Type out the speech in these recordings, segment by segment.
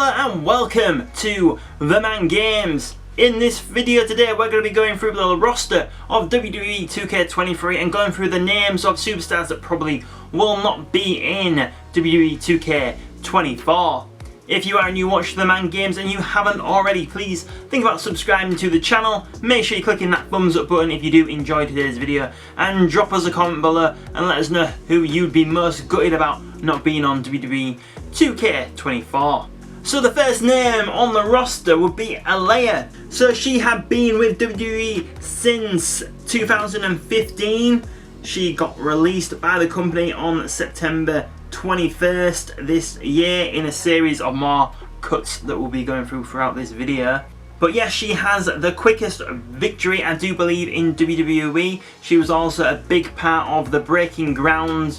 and welcome to TheMan Games. In this video today we're going to be going through the roster of WWE 2K23 and going through the names of superstars that probably will not be in WWE 2K24. If you are new watching TheMan Games and you haven't already, please think about subscribing to the channel. Make sure you're clicking that thumbs up button if you do enjoy today's video, and drop us a comment below and let us know who you'd be most gutted about not being on WWE 2K24. So the first name on the roster would be Aliyah. So she had been with WWE since 2015. She got released by the company on September 21st this year in a series of more cuts that we'll be going through throughout this video. But yes, she has the quickest victory, I do believe, in WWE. She was also a big part of the Breaking Ground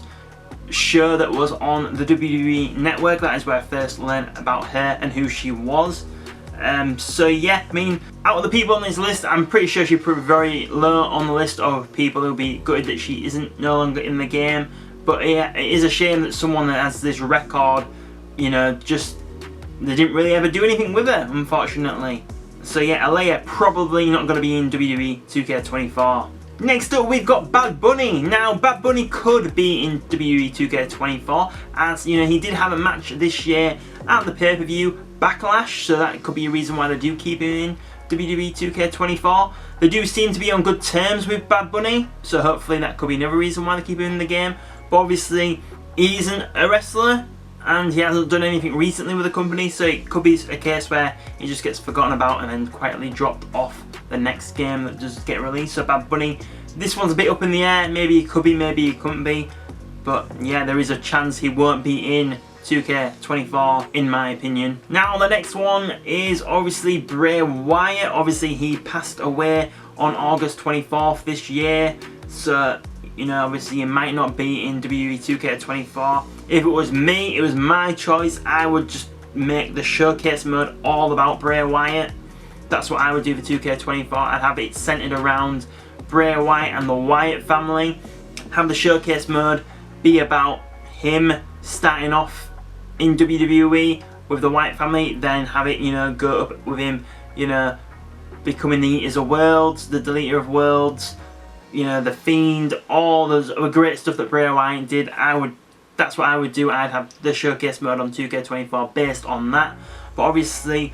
show that was on the WWE network. That is where I first learned about her and who she was. So yeah, I mean, out of the people on this list, I'm pretty sure she's very low on the list of people who'll be gutted that she isn't no longer in the game. But yeah, it is a shame that someone that has this record, you know, just they didn't really ever do anything with her, unfortunately. So yeah, Aliyah probably not going to be in WWE 2K24. Next up, we've got Bad Bunny. Now, Bad Bunny could be in WWE 2K24, as you know, he did have a match this year at the pay-per-view Backlash, so that could be a reason why they do keep him in WWE 2K24. They do seem to be on good terms with Bad Bunny, so hopefully that could be another reason why they keep him in the game. But obviously, he isn't a wrestler, and he hasn't done anything recently with the company, so it could be a case where he just gets forgotten about and then quietly dropped off the next game that does get released. So Bad Bunny, this one's a bit up in the air. Maybe he could be, maybe he couldn't be. But yeah, there is a chance he won't be in 2K24, in my opinion. Now the next one is obviously Bray Wyatt. Obviously he passed away on August 24th this year. So, you know, obviously he might not be in WWE 2K24. If it was me, it was my choice, I would just make the showcase mode all about Bray Wyatt. That's what I would do for 2K24. I'd have it centered around Bray Wyatt and the Wyatt family. Have the showcase mode be about him starting off in WWE with the Wyatt family, then have it, you know, go up with him, you know, becoming the Eaters of Worlds, the Deleter of Worlds, you know, the Fiend, all those great stuff that Bray Wyatt did. That's what I would do. I'd have the showcase mode on 2K24 based on that. But obviously,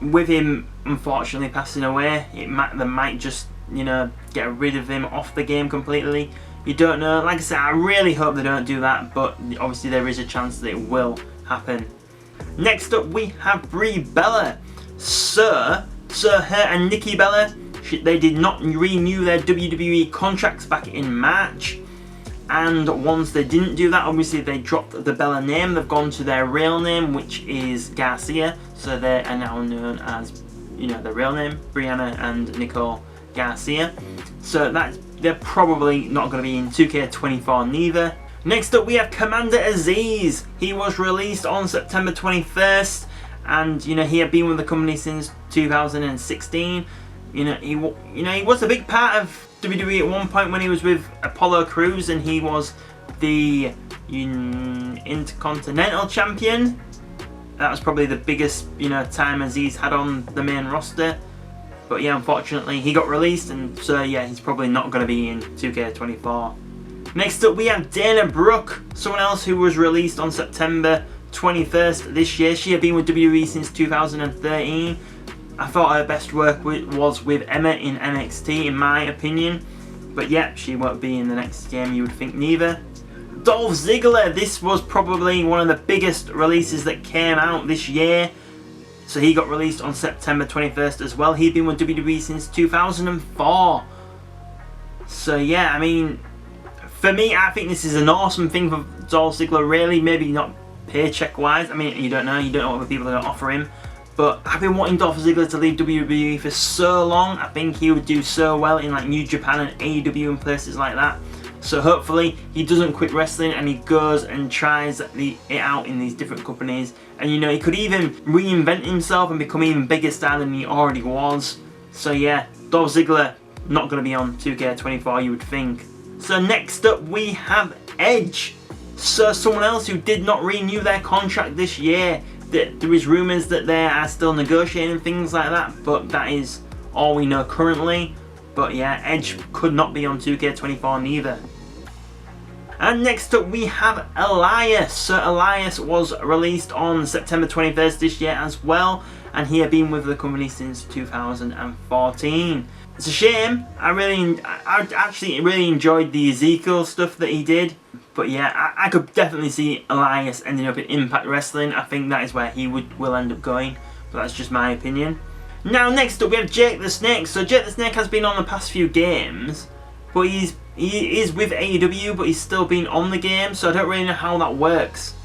with him unfortunately passing away, they might just, you know, get rid of him off the game completely. You don't know. Like I said, I really hope they don't do that, but obviously there is a chance that it will happen. Next up, we have Brie Bella. So her and Nikki Bella, they did not renew their WWE contracts back in March. And once they didn't do that, obviously they dropped the Bella name. They've gone to their real name, which is Garcia. So they are now known as, you know, their real name, Brianna and Nicole Garcia. So they're probably not going to be in 2K24 neither. Next up, we have Commander Aziz. He was released on September 21st, and you know, he had been with the company since 2016. You know, he was a big part of WWE at one point when he was with Apollo Crews, and he was the Intercontinental Champion. That was probably the biggest, you know, time Aziz had on the main roster. But yeah, unfortunately, he got released, and so yeah, he's probably not going to be in 2K24. Next up, we have Dana Brooke, someone else who was released on September 21st this year. She had been with WWE since 2013. I thought her best work was with Emma in NXT, in my opinion. But yeah, she won't be in the next game, you would think neither. Dolph Ziggler, this was probably one of the biggest releases that came out this year. So he got released on September 21st as well. He'd been with WWE since 2004. So yeah, I mean, for me, I think this is an awesome thing for Dolph Ziggler, really. Maybe not paycheck wise. I mean, you don't know what other people are going to offer him. But I've been wanting Dolph Ziggler to leave WWE for so long. I think he would do so well in like New Japan and AEW and places like that. So hopefully he doesn't quit wrestling and he goes and tries it out in these different companies. And you know, he could even reinvent himself and become even bigger star than he already was. So yeah, Dolph Ziggler not going to be on 2K24, you would think. So next up we have Edge. So someone else who did not renew their contract this year. there is rumours that they are still negotiating things like that, but that is all we know currently. But yeah, Edge could not be on 2K24 neither. And next up we have Elias. So Elias was released on September 21st this year as well, and he had been with the company since 2014. It's a shame. I actually really enjoyed the Ezekiel stuff that he did. But yeah, I could definitely see Elias ending up in Impact Wrestling. I think that is where he will end up going. But that's just my opinion. Now next up we have Jake the Snake. So Jake the Snake has been on the past few games, but he is with AEW, but he's still been on the game. So I don't really know how that works.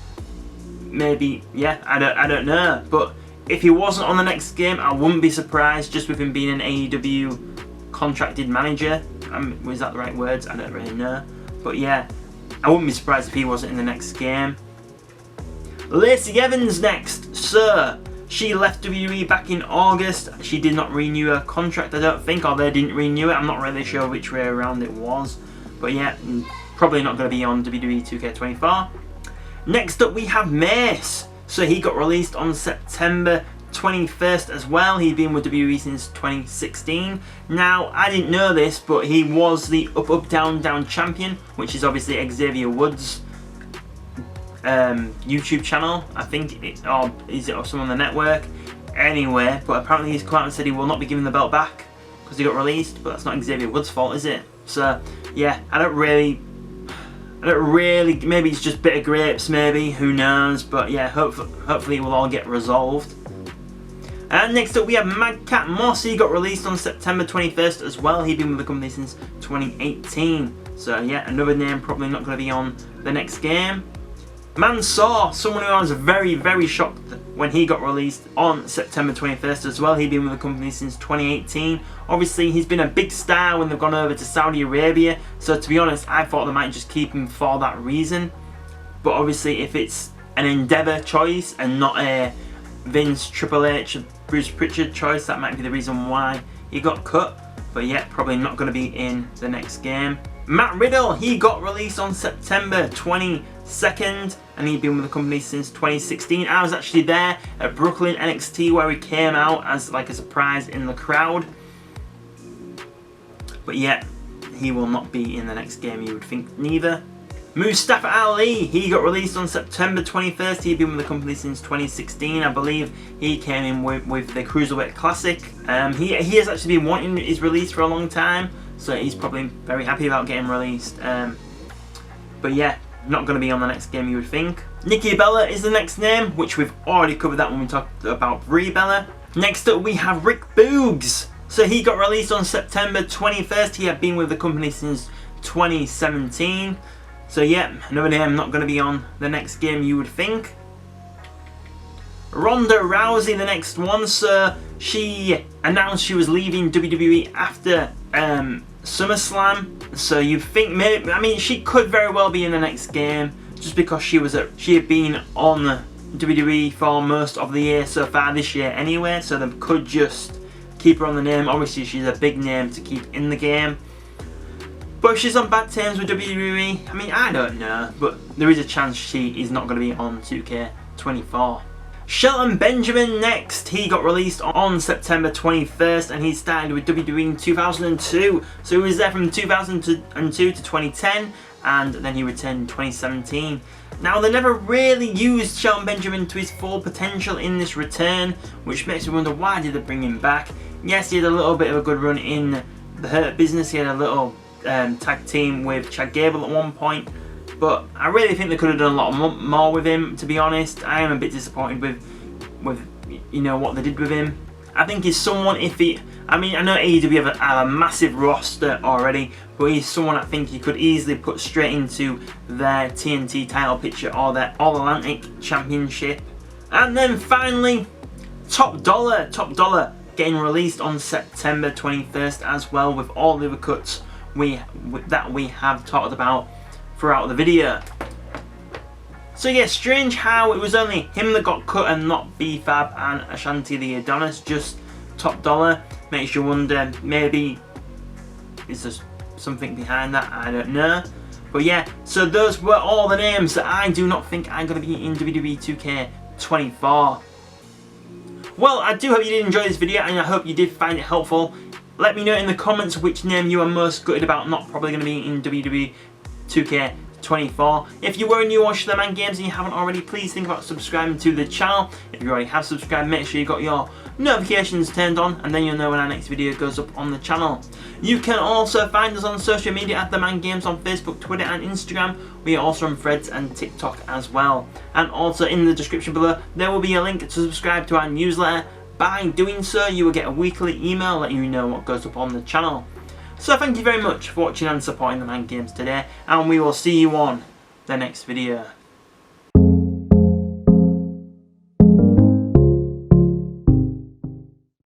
Maybe, yeah, I don't know. But if he wasn't on the next game, I wouldn't be surprised, just with him being an AEW contracted manager. Was that the right words? I don't really know. But yeah, I wouldn't be surprised if he wasn't in the next game. Lacey Evans next. So she left WWE back in August. She did not renew her contract, I don't think, or they didn't renew it. I'm not really sure which way around it was. But yeah, probably not going to be on WWE 2K24. Next up we have Mace. So he got released on September 21st as well. He'd been with WWE since 2016. Now, I didn't know this, but he was the Up Up Down Down champion, which is obviously Xavier Woods' YouTube channel, I think, or is it or some on the network? Anyway, but apparently he's come out and said he will not be giving the belt back because he got released, but that's not Xavier Woods' fault, is it? So yeah, I don't really, maybe it's just bitter grapes, maybe, who knows, but yeah, hopefully it will all get resolved. And next up we have Madcap Moss. He got released on September 21st as well. He'd been with the company since 2018. So yeah, another name probably not going to be on the next game. Mansoor, someone who I was very, very shocked when he got released on September 21st as well. He'd been with the company since 2018. Obviously, he's been a big star when they've gone over to Saudi Arabia. So to be honest, I thought they might just keep him for that reason. But obviously, if it's an Endeavour choice and not a Vince, Triple H, Bruce Pritchard choice, that might be the reason why he got cut. But yeah, probably not going to be in the next game. Matt Riddle, he got released on September 22nd, and he'd been with the company since 2016. I was actually there at Brooklyn NXT where he came out as like a surprise in the crowd. But yeah, he will not be in the next game, you would think neither. Mustafa Ali, he got released on September 21st. He'd been with the company since 2016. I believe he came in with the Cruiserweight Classic. He has actually been wanting his release for a long time, so he's probably very happy about getting released. But yeah, not going to be on the next game, you would think. Nikki Bella is the next name, which we've already covered that when we talked about Brie Bella. Next up we have Rick Boogs. So he got released on September 21st. He had been with the company since 2017. So yeah, another name not going to be on the next game, you would think. Ronda Rousey, the next one. So she announced she was leaving WWE after SummerSlam. So you think maybe, I mean, she could very well be in the next game just because she had been on WWE for most of the year so far this year anyway. So they could just keep her on the name. Obviously, she's a big name to keep in the game. But if she's on bad terms with WWE, I mean, I don't know, but there is a chance she is not going to be on 2K24. Shelton Benjamin next. He got released on September 21st and he started with WWE in 2002. So he was there from 2002 to 2010 and then he returned in 2017. Now, they never really used Shelton Benjamin to his full potential in this return, which makes me wonder why did they bring him back. Yes, he had a little bit of a good run in the Hurt Business. He had a little tag team with Chad Gable at one point, but I really think they could have done a lot more with him, to be honest. I am a bit disappointed with you know what they did with him. I think he's someone, I mean, I know AEW have a massive roster already, but he's someone I think you could easily put straight into their TNT title picture or their All-Atlantic Championship. And then finally, Top Dollar getting released on September 21st as well, with all the other cuts that we have talked about throughout the video. So yeah, strange how it was only him that got cut and not B-Fab and Ashanti the Adonis, just Top Dollar. Makes you wonder, maybe is there something behind that? I don't know. But yeah, so those were all the names that I do not think are going to be in WWE 2K24. Well, I do hope you did enjoy this video, and I hope you did find it helpful. Let me know in the comments which name you are most gutted about not probably going to be in WWE 2K24. If you were new watch TheMan Games and you haven't already, please think about subscribing to the channel. If you already have subscribed, make sure you got your notifications turned on, and then you'll know when our next video goes up on the channel. You can also find us on social media at TheMan Games on Facebook, Twitter and Instagram. We are also on Threads and TikTok as well. And also in the description below there will be a link to subscribe to our newsletter. By doing so you will get a weekly email letting you know what goes up on the channel. So thank you very much for watching and supporting TheMan Games today, and we will see you on the next video.